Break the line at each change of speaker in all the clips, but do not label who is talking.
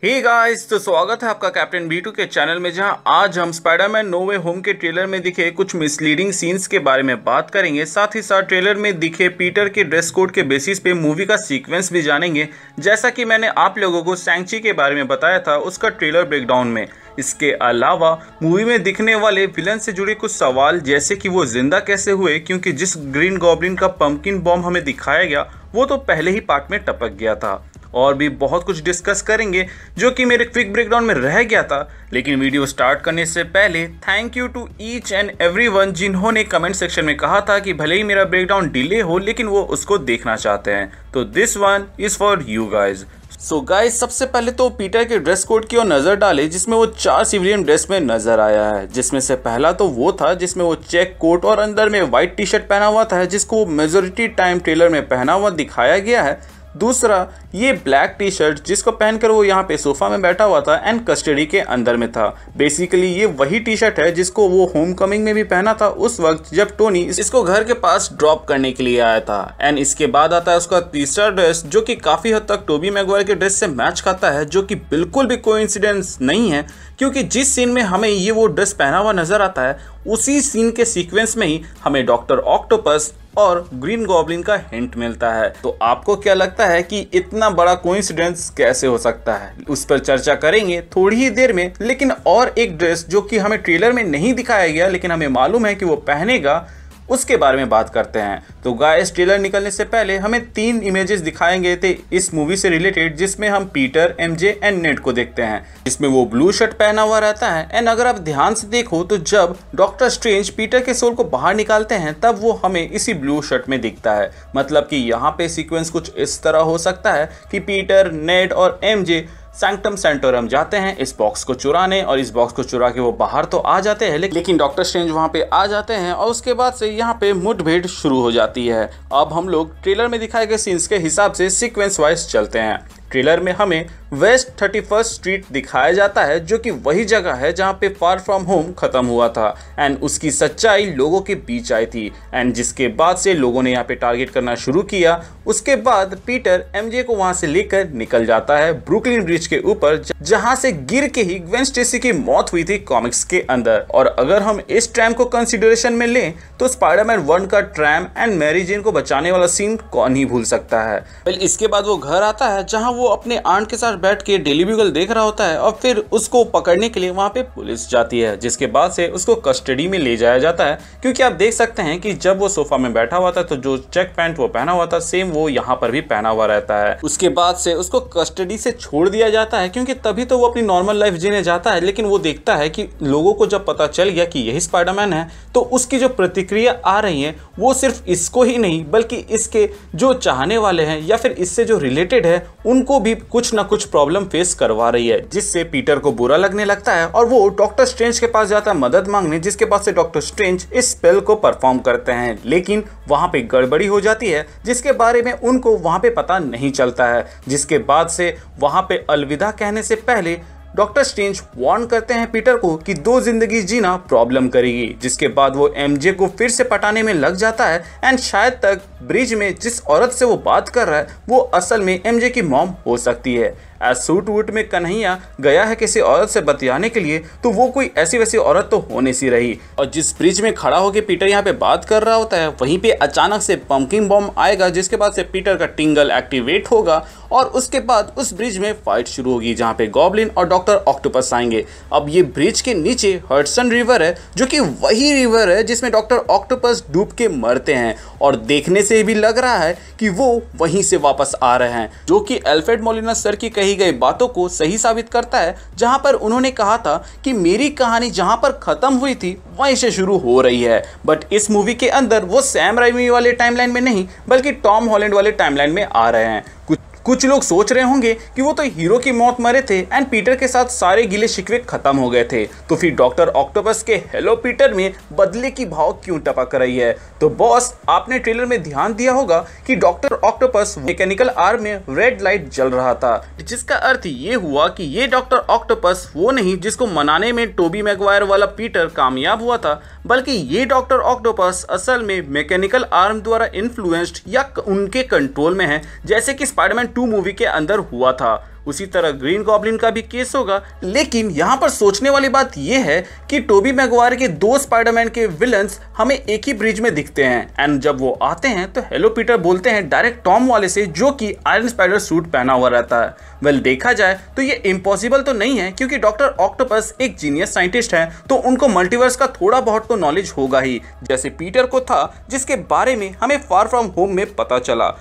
Hey guys, तो स्वागत है आपका कैप्टन B2 के चैनल में, जहां आज हम स्पाइडरमैन नो वे होम के ट्रेलर में दिखे कुछ मिसलीडिंग सीन्स के बारे में बात करेंगे। साथ ही साथ ट्रेलर में दिखे पीटर के ड्रेस कोड के बेसिस पे मूवी का सीक्वेंस भी जानेंगे, जैसा कि मैंने आप लोगों को शैंग-ची के बारे में बताया था उसका ट्रेलर ब्रेकडाउन में। इसके अलावा मूवी में दिखने वाले विलन से जुड़े कुछ सवाल, जैसे कि वो जिंदा कैसे हुए, क्योंकि जिस ग्रीन गॉब्लिन का पंपकिन बॉम्ब हमें दिखाया गया वो तो पहले ही पार्ट में टपक गया था। और भी बहुत कुछ डिस्कस करेंगे जो कि मेरे क्विक ब्रेकडाउन में रह गया था। लेकिन वीडियो स्टार्ट करने से पहले thank you to each and everyone जिन्होंने कमेंट सेक्शन में कहा था कि भले ही मेरा ब्रेकडाउन डिले हो लेकिन वो उसको देखना चाहते हैं, तो this one is for you guys. So guys, सबसे पहले तो पीटर के ड्रेस कोड की ओर नजर डाले, जिसमें वो 4 सिविलियन ड्रेस में नजर आया है। जिसमें से पहला तो वो था जिसमें वो चेक कोट और अंदर में व्हाइट टी शर्ट पहना हुआ था, जिसको मेजोरिटी टाइम ट्रेलर में पहना हुआ दिखाया गया है। दूसरा ये ब्लैक टी शर्ट जिसको पहनकर वो यहाँ पे सोफा में बैठा हुआ था एंड कस्टडी के अंदर में था। बेसिकली ये वही टी शर्ट है जिसको वो होम कमिंग में भी पहना था उस वक्त जब टोनी इसको घर के पास ड्रॉप करने के लिए आया था। एंड इसके बाद आता है उसका तीसरा ड्रेस, जो कि काफी हद तक टोबी मैगवायर के ड्रेस से मैच खाता है, जो कि बिल्कुल भी कोइंसिडेंस नहीं है, क्योंकि जिस सीन में हमें ये वो ड्रेस पहना हुआ नजर आता है उसी सीन के सीक्वेंस में ही हमें डॉक्टर ऑक्टोपस और ग्रीन गॉब्लिन का हिंट मिलता है। तो आपको क्या लगता है कि इतना बड़ा कोइंसिडेंस कैसे हो सकता है? उस पर चर्चा करेंगे थोड़ी ही देर में। लेकिन और एक ड्रेस जो कि हमें ट्रेलर में नहीं दिखाया गया लेकिन हमें मालूम है कि वो पहनेगा, उसके बारे में बात करते हैं। तो गाइस, ट्रेलर निकलने से पहले हमें 3 इमेजेस दिखाए गए थे इस मूवी से रिलेटेड, जिसमें हम पीटर, MJ एंड नेड को देखते हैं, जिसमें वो ब्लू शर्ट पहना हुआ रहता है। एंड अगर आप ध्यान से देखो तो जब डॉक्टर स्ट्रेंज पीटर के सोल को बाहर निकालते हैं तब वो हमें इसी ब्लू शर्ट में दिखता है। मतलब कि यहाँ पे सीक्वेंस कुछ इस तरह हो सकता है कि पीटर, नेड और MJ सैंक्टम सेंटोरम जाते हैं इस बॉक्स को चुराने, और इस बॉक्स को चुरा के वो बाहर तो आ जाते हैं लेकिन डॉक्टर स्ट्रेंज वहां पे आ जाते हैं और उसके बाद से यहाँ पे मुठभेड़ शुरू हो जाती है। अब हम लोग ट्रेलर में दिखाए गए सीन्स के हिसाब से सीक्वेंस वाइज चलते हैं। ट्रेलर में हमें वेस्ट 31st स्ट्रीट दिखाया जाता है, जो कि वही जगह है जहां पे फार फ्रॉम होम खत्म हुआ था एंड उसकी सच्चाई लोगों के बीच आई थी। एंड जिसके बाद से लोगों ने यहाँ पे टारगेट करना शुरू किया। उसके बाद पीटर MJ को वहां से लेकर निकल जाता है ब्रुकलिन ब्रिज के ऊपर, जहां से गिर के ही ग्वेन स्टेसी की मौत हुई थी कॉमिक्स के अंदर। और अगर हम इस ट्रैम को कंसिडरेशन में लें तो स्पाइडरमैन 1 का ट्रैम एंड मैरी जेन को बचाने वाला सीन कौन ही भूल सकता है। इसके बाद वो घर आता है जहां वो अपने आंट के साथ बैठ के डेली ब्यूगल देख रहा होता है और फिर उसको पकड़ने के लिए वहां पे पुलिस जाती है, जिसके बाद से उसको कस्टडी में ले जाया जाता है। क्योंकि आप देख सकते हैं कि जब वो सोफा में बैठा हुआ था तो जो चेक पैंट वो पहना हुआ था सेम वो यहाँ पर भी पहना हुआ रहता है। उसके बाद से उसको कस्टडी से छोड़ दिया जाता है, क्योंकि तभी तो वो अपनी नॉर्मल लाइफ जीने जाता है। लेकिन वो देखता है कि लोगों को जब पता चल गया कि यही स्पाइडरमैन है तो उसकी जो प्रतिक्रिया आ रही है वो सिर्फ इसको ही नहीं बल्कि इसके जो चाहने वाले हैं या फिर इससे जो रिलेटेड है उनको भी कुछ ना कुछ प्रॉब्लम फेस करवा रही है, जिससे पीटर को बुरा लगने लगता है और वो डॉक्टर स्ट्रेंज के पास जाता है मदद मांगने, जिसके बाद से डॉक्टर स्ट्रेंज इस स्पेल को परफॉर्म करते हैं। लेकिन वहां पे गड़बड़ी हो जाती है जिसके बारे में उनको वहां पे पता नहीं चलता है, जिसके बाद से वहां पे अलविदा कहने से पहले डॉक्टर स्ट्रेंज वार्न करते हैं पीटर को कि 2 जिंदगी जीना प्रॉब्लम करेगी। जिसके बाद वो MJ को फिर से पटाने में लग जाता है एंड शायद तक ब्रिज में जिस औरत से वो बात कर रहा है वो असल में MJ की मॉम हो सकती है। सूट वूट में कन्हैया गया है किसी औरत से बतियाने के लिए, तो वो कोई ऐसी वैसी औरत तो होने सी रही। और जिस ब्रिज में खड़ा होकर पीटर यहाँ पे बात कर रहा होता है वहीं पे अचानक से पंपकिन बॉम्ब आएगा, जिसके बाद से पीटर का टिंगल एक्टिवेट होगा और उसके बाद उस ब्रिज में फाइट शुरू होगी जहाँ पे गॉब्लिन और डॉक्टर ऑक्टोपस आएंगे। अब ये ब्रिज के नीचे हडसन रिवर है, जो कि वही रिवर है जिसमें डॉक्टर ऑक्टोपस डूब के मरते हैं और देखने से भी लग रहा है कि वो वहीं से वापस आ रहे हैं, जो कि अल्फ्रेड मोलिना सर की कही गई बातों को सही साबित करता है, जहां पर उन्होंने कहा था कि मेरी कहानी जहां पर खत्म हुई थी वहीं से शुरू हो रही है। बट इस मूवी के अंदर वो सैम राइमी वाले टाइमलाइन में नहीं बल्कि टॉम हॉलैंड वाले टाइमलाइन में आ रहे हैं। कुछ लोग सोच रहे होंगे कि वो तो हीरो की मौत मरे थे एंड पीटर के साथ सारे गिले शिकवे खत्म हो गए थे, तो फिर डॉक्टर ऑक्टोपस के हेलो पीटर में बदले की भाव क्यों टपक रही है? तो बॉस, आपने ट्रेलर में ध्यान दिया होगा कि डॉक्टर ऑक्टोपस मैकेनिकल आर्म में रेड लाइट जल रहा था, जिसका अर्थ ये हुआ कि ये डॉक्टर ऑक्टोपस वो नहीं जिसको मनाने में टोबी मैगवायर वाला पीटर कामयाब हुआ था, बल्कि ये डॉक्टर ऑक्टोपस असल में मैकेनिकल आर्म द्वारा इन्फ्लुएंस्ड या उनके कंट्रोल में है, जैसे कि स्पाइडरमैन 2 मूवी के अंदर हुआ था। उसी तरह ग्रीन गॉब्लिन का भी केस होगा। लेकिन यहाँ पर सोचने वाली बात यह है कि टोबी मैगवायर के दो स्पाइडरमैन के विलन्स हमें एक ही ब्रिज में दिखते हैं, एंड जब वो आते हैं तो हेलो पीटर बोलते हैं डायरेक्ट टॉम वाले से, जो कि आयरन स्पाइडर सूट पहना हुआ रहता है। वेल, देखा जाए तो ये इम्पॉसिबल तो नहीं है, क्योंकि डॉक्टर ऑक्टोपस एक जीनियस साइंटिस्ट है, तो उनको मल्टीवर्स का थोड़ा बहुत तो नॉलेज होगा ही, जैसे पीटर को था, जिसके बारे में हमें फार फ्रॉम होम में पता चला।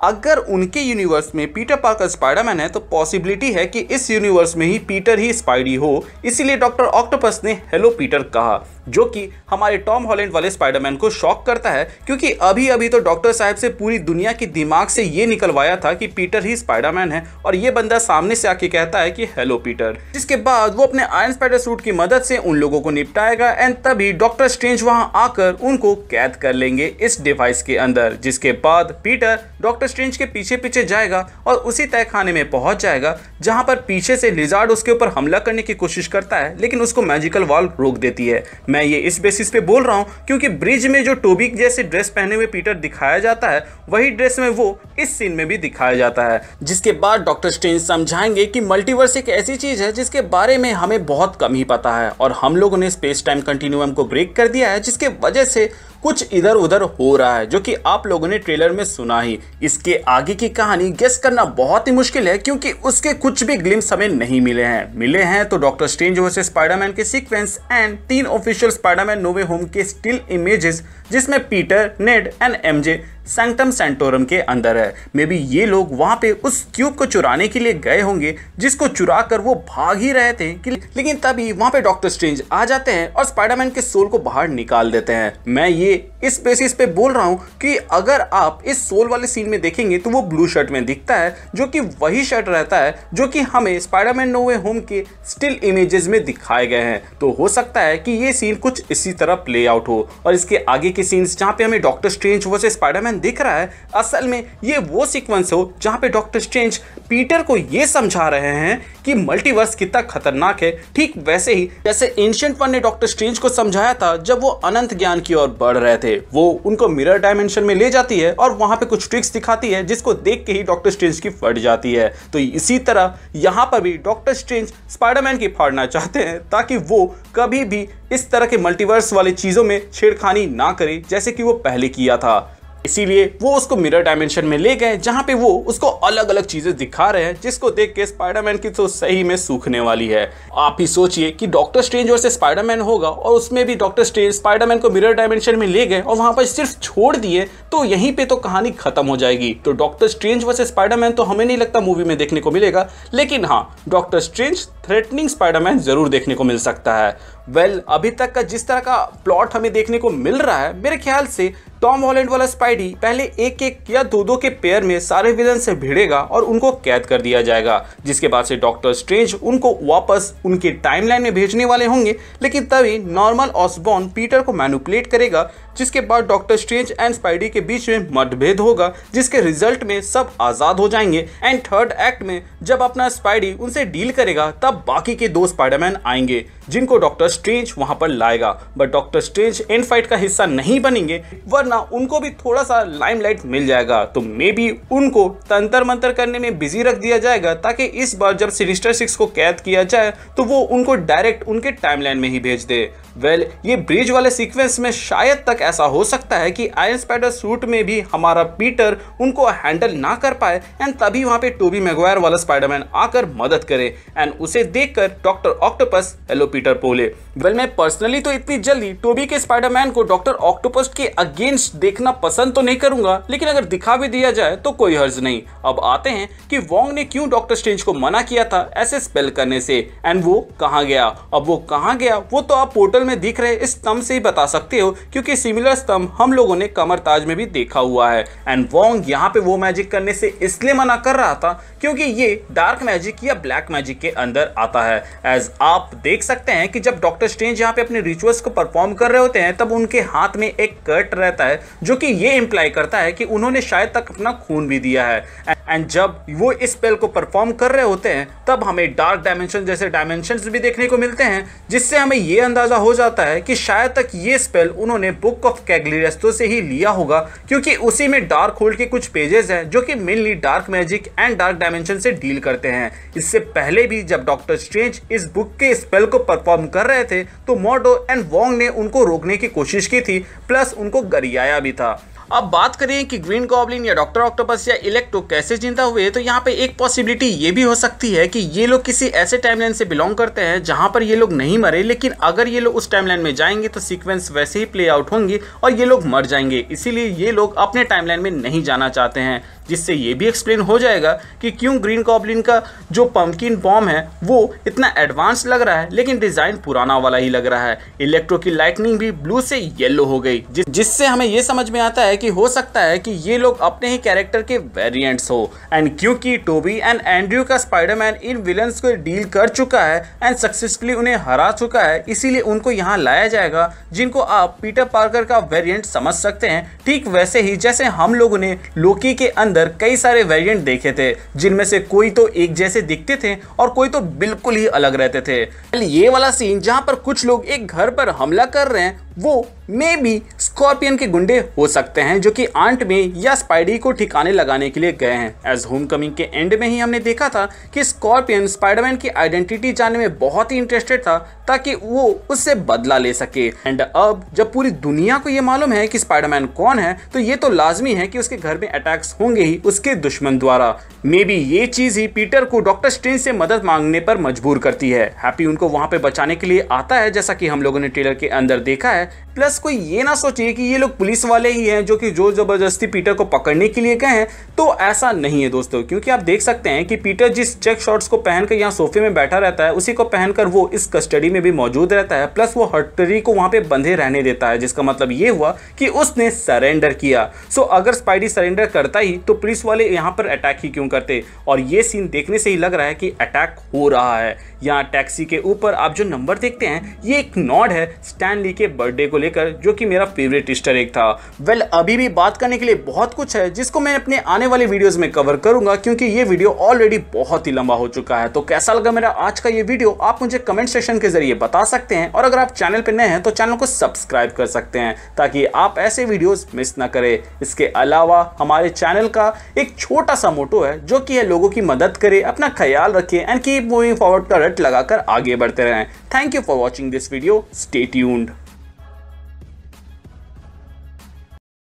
अगर उनके यूनिवर्स में पीटर पार्कर स्पाइडरमैन है तो पॉसिबिलिटी है कि इस यूनिवर्स में ही पीटर ही स्पाइडी हो, इसीलिए डॉक्टर ऑक्टोपस ने हेलो पीटर कहा, जो कि हमारे टॉम हॉलैंड वाले स्पाइडरमैन को शॉक करता है, क्योंकि अभी अभी तो डॉक्टर साहब से पूरी दुनिया के दिमाग से ये निकलवाया था कि पीटर ही स्पाइडरमैन है, और ये बंदा सामने से आके कहता है कि हेलो पीटर। जिसके बाद वो अपने आयरन स्पाइडर सूट की मदद से उन लोगों को निपटाएगा, एंड तभी डॉक्टर स्ट्रेंज वहां आकर उनको कैद कर लेंगे इस डिवाइस के अंदर। जिसके बाद पीटर डॉक्टर स्ट्रेंज के पीछे पीछे जाएगा और उसी तय खाने में पहुंच जाएगा, जहां पर पीछे से लिजार्ड उसके ऊपर हमला करने की कोशिश करता है, लेकिन उसको मैजिकल वॉल रोक देती है। मैं ये इस बेसिस पे बोल रहा हूं क्योंकि ब्रिज में जो टोबी जैसे ड्रेस पहने हुए पीटर दिखाया जाता है, वही ड्रेस में वो इस सीन में भी दिखाया जाता है। जिसके बाद डॉक्टर स्ट्रेंज समझाएंगे कि मल्टीवर्स एक ऐसी चीज है जिसके बारे में हमें बहुत कम ही पता है, और हम लोगों ने स्पेस टाइम कंटिन्यूअम को ब्रेक कर दिया है, जिसके वजह से कुछ इधर उधर हो रहा है, जो कि आप लोगों ने ट्रेलर में सुना ही। इसके आगे की कहानी गेस करना बहुत ही मुश्किल है, क्योंकि उसके कुछ भी ग्लिम्स हमें नहीं मिले हैं तो डॉक्टर स्ट्रेंज वर्सेस स्पाइडरमैन के sequence and 3 official Spiderman no way home के स्टिल इमेजेस, जिसमें Peter, Ned and MJ Sanctum Sanctorum के अंदर है। मे बी ये लोग वहां पे उस क्यूब को चुराने के लिए गए होंगे, जिसको चुरा कर वो भाग ही रहे थे, लेकिन तभी वहां पे डॉक्टर स्ट्रेंज आ जाते हैं और स्पाइडरमैन के सोल को बाहर निकाल देते हैं। मैं ये इस बेसिस पे बोल रहा हूं कि अगर आप इस सोल वाले सीन में देखेंगे तो वो ब्लू शर्ट में दिखता है, जो कि वही शर्ट रहता है जो कि हमें स्पाइडरमैन नो वे होम के स्टिल इमेजेस में दिखाए गए हैं। तो हो सकता है कि ये सीन कुछ इसी तरह प्ले आउट हो, और इसके आगे के सीन्स जहां पे हमें डॉक्टर स्ट्रेंज वर्सेस स्पाइडरमैन दिख रहा है, असल में ये वो सीक्वेंस हो जहां पे डॉक्टर स्ट्रेंज पीटर को ये समझा रहे हैं कि मल्टीवर्स कितना खतरनाक है, ठीक वैसे ही जैसे एंशिएंट वन ने डॉक्टर स्ट्रेंज को समझाया था जब वो अनंत ज्ञान की ओर बढ़ रहे थे। वो उनको मिरर डायमेंशन में ले जाती है और वहां पे कुछ ट्रिक्स दिखाती है, जिसको देख के ही डॉक्टर स्ट्रेंज की फट जाती है। तो इसी तरह यहां पर भी डॉक्टर स्ट्रेंज स्पाइडरमैन की फाड़ना चाहते हैं, ताकि वो कभी भी इस तरह के मल्टीवर्स वाली चीजों में छेड़खानी ना करे, जैसे कि वो पहले किया था। इसीलिए वो उसको मिरर डायमेंशन में ले गए, जहां पे वो उसको अलग अलग चीजें दिखा रहे हैं, जिसको देख के स्पाइडरमैन की तो सही में सूखने वाली है। आप ही सोचिए कि डॉक्टर स्ट्रेंज वर्सेस स्पाइडरमैन होगा, और उसमें भी डॉक्टर स्ट्रेंज स्पाइडरमैन को मिरर डायमेंशन में ले गए और वहां पर सिर्फ छोड़ दिए, तो यहीं पे तो कहानी खत्म हो जाएगी। तो डॉक्टर स्ट्रेंज वर्सेस स्पाइडरमैन तो हमें नहीं लगता मूवी में देखने को मिलेगा, लेकिन हाँ, डॉक्टर स्ट्रेंज थ्रेटनिंग स्पाइडरमैन जरूर देखने को मिल सकता है। वेल, अभी तक का जिस तरह का प्लॉट हमें देखने को मिल रहा है, मेरे ख्याल से टॉम हॉलैंड वाला स्पाइडी पहले एक एक या दो के पेयर में सारे विलन से भिड़ेगा और उनको कैद कर दिया जाएगा, जिसके बाद से डॉक्टर स्ट्रेंज उनको वापस उनके टाइमलाइन में भेजने वाले होंगे, लेकिन तभी नॉर्मल ऑसबॉर्न पीटर को मैनिपुलेट करेगा, जिसके बाद डॉक्टर स्ट्रेंज एंड स्पाइडी के बीच में मतभेद होगा, जिसके रिजल्ट में सब आजाद हो जाएंगे। एंड थर्ड एक्ट में जब अपना स्पाइडी उनसे डील करेगा, तब बाकी के 2 स्पाइडरमैन आएंगे, जिनको डॉक्टर स्ट्रेंज वहां पर लाएगा। But doctor strange and fight का हिस्सा नहीं बनेंगे, वरना उनको भी थोड़ा सा लाइमलाइट मिल जाएगा। तो मे बी उनको तंत्र मंत्र करने में बिजी रख दिया जाएगा, ताकि इस बार जब सिनिस्टर 6 को कैद किया जाए तो वो उनको डायरेक्ट उनके टाइमलाइन में ही भेज दे। वेल, ये ब्रिज वाले सीक्वेंस में शायद तक ऐसा हो सकता है कि आयरन स्पाइडर सूट में भी हमारा पीटर उनको हैंडल ना कर पाए, एंड तभी वहां पे टोबी मैगवायर वाला स्पाइडरमैन आकर मदद करे, एंड उसे देखकर डॉक्टर ऑक्टोपस हेलो पीटर बोले। वेल, मैं पर्सनली तो इतनी जल्दी टोबी के स्पाइडरमैन को डॉक्टर ऑक्टोपस के अगेंस्ट देखना पसंद तो नहीं करूंगा, लेकिन अगर दिखा भी दिया जाए तो कोई हर्ज नहीं। अब आते हैं कि वोंग ने क्यों डॉक्टर स्ट्रेंज को मना किया था ऐसे स्पेल करने से, एंड वो कहां गया। अब वो कहां गया वो तो आप पोर्टल में दिख रहे इस स्तंभ से ही बता सकते हो, क्योंकि सिमिलर स्तंभ हम लोगों ने कमर ताज में भी देखा हुआ है। एंड वोंग यहाँ पे वो मैजिक करने से इसलिए मना कर रहा था क्योंकि ये डार्क मैजिक या ब्लैक मैजिक के अंदर आता है। एज आप देख सकते हैं कि जब डॉक्टर स्ट्रेंज यहाँ पे अपने रिचुअल्स को परफॉर्म कर रहे होते हैं, तब उनके हाथ में एक कट रहता है, जो कि ये इंप्लाई करता है कि उन्होंने शायद तक अपना खून भी दिया है। एंड जब वो इस स्पेल को परफॉर्म कर रहे होते हैं, तब हमें डार्क डायमेंशन जैसे डायमेंशंस भी देखने को मिलते हैं, जिससे हमें ये अंदाजा हो जाता है कि शायद तक ये स्पेल उन्होंने बुक बुक ऑफ कैग्लियरेस्तो से ही लिया होगा, क्योंकि उसी में डार्क होल्ड के कुछ पेजेस हैं जो कि mainly dark magic and dark dimension से डील करते हैं। इससे पहले भी जब डॉक्टर स्ट्रेंज इस बुक के स्पेल को परफॉर्म कर रहे थे तो मॉर्डो एंड वोंग ने उनको रोकने की कोशिश की थी, प्लस उनको गरियाया भी था। अब बात करें कि ग्रीन गॉब्लिन या डॉक्टर ऑक्टोपस या इलेक्ट्रो कैसे जिंदा हुए, तो यहाँ पे एक पॉसिबिलिटी ये भी हो सकती है कि ये लोग किसी ऐसे टाइमलाइन से बिलोंग करते हैं जहाँ पर ये लोग नहीं मरे, लेकिन अगर ये लोग उस टाइमलाइन में जाएंगे तो सीक्वेंस वैसे ही प्ले आउट होंगी और ये लोग मर जाएंगे, इसीलिए ये लोग अपने टाइमलाइन में नहीं जाना चाहते हैं। जिससे ये भी एक्सप्लेन हो जाएगा कि क्यों ग्रीन गॉब्लिन का जो पंपकिन बॉम्ब है वो इतना एडवांस लग रहा है लेकिन डिज़ाइन पुराना वाला ही लग रहा है। इलेक्ट्रो की लाइटनिंग भी ब्लू से येलो हो गई, जिससे हमें ये समझ में आता है कि हो सकता है कि ये लोग अपने ही कैरेक्टर के वेरिएंट्स हो। एंड क्योंकि टोबी एंड एंड्रयू का स्पाइडरमैन इन विलन्स को डील कर चुका है एंड सक्सेसफुली उन्हें हरा चुका है, इसीलिए उनको यहाँ लाया जाएगा, जिनको आप पीटर पार्कर का वेरिएंट समझ सकते हैं। ठीक वैसे ही जैसे हम लोगों ने लोकी के अंदर कई सारे वेरिएंट देखे थे, जिनमें से कोई तो एक जैसे दिखते थे और कोई तो बिल्कुल ही अलग रहते थे। ये वाला सीन जहां पर कुछ लोग एक घर पर हमला कर रहे हैं वो मे बी स्कॉर्पियन के गुंडे हो सकते हैं, जो कि आंट में या स्पाइडी को ठिकाने लगाने के लिए गए हैं। एज होमकमिंग के एंड में ही हमने देखा था कि स्कॉर्पियन स्पाइडरमैन की आइडेंटिटी जानने में बहुत ही इंटरेस्टेड था ताकि वो उससे बदला ले सके। एंड अब जब पूरी दुनिया को ये मालूम है कि स्पाइडरमैन कौन है, तो ये तो लाजमी है कि उसके घर में अटैक्स होंगे ही उसके दुश्मन द्वारा। मे बी ये चीज ही पीटर को डॉक्टर स्ट्रेंज से मदद मांगने पर मजबूर करती है। हैप्पी उनको वहां पे बचाने के लिए आता है, जैसा कि हम लोगों ने ट्रेलर के अंदर देखा है। प्लस कोई ये ना सोचिए कि ये लोग पुलिस वाले ही हैं जो कि जोर जबरदस्ती पीटर को पकड़ने के लिए गए हैं, तो ऐसा नहीं है दोस्तों। क्योंकि आप देख सकते हैं कि पीटर जिस चेक शॉर्ट्स को पहनकर यहाँ सोफे में बैठा रहता है उसी को पहनकर वो इस कस्टडी में भी मौजूद रहता है। प्लस वो हटरी को वहां पे बंधे रहने देता है, जिसका मतलब ये हुआ कि उसने सरेंडर किया। सो अगर स्पाइडी सरेंडर करता ही तो पुलिस वाले यहाँ पर अटैक ही क्यों करते। और ये सीन देखने से ही लग रहा है कि अटैक हो रहा है। यहाँ टैक्सी के ऊपर आप जो नंबर देखते हैं ये एक नॉड है स्टैन ली के बर्थडे को लेकर, जो कि मेरा फेवरेट ईस्टर एग था। वेल अभी भी बात करने के लिए बहुत कुछ है जिसको मैं अपने आने वाले वीडियोस में कवर करूंगा, क्योंकि ये वीडियो ऑलरेडी बहुत ही लंबा हो चुका है। तो कैसा लगा मेरा आज का ये वीडियो आप मुझे कमेंट सेक्शन के जरिए बता सकते हैं, और अगर आप चैनल पर नए हैं तो चैनल को सब्सक्राइब कर सकते हैं ताकि आप ऐसे वीडियोस मिस ना करें। इसके अलावा हमारे चैनल का एक छोटा सा मोटो है जो कि है लोगों की मदद करें, अपना ख्याल रखें एंड कीप मूविंग फॉरवर्ड का रट लगाकर आगे बढ़ते रहें। Thank you for watching this video, stay tuned.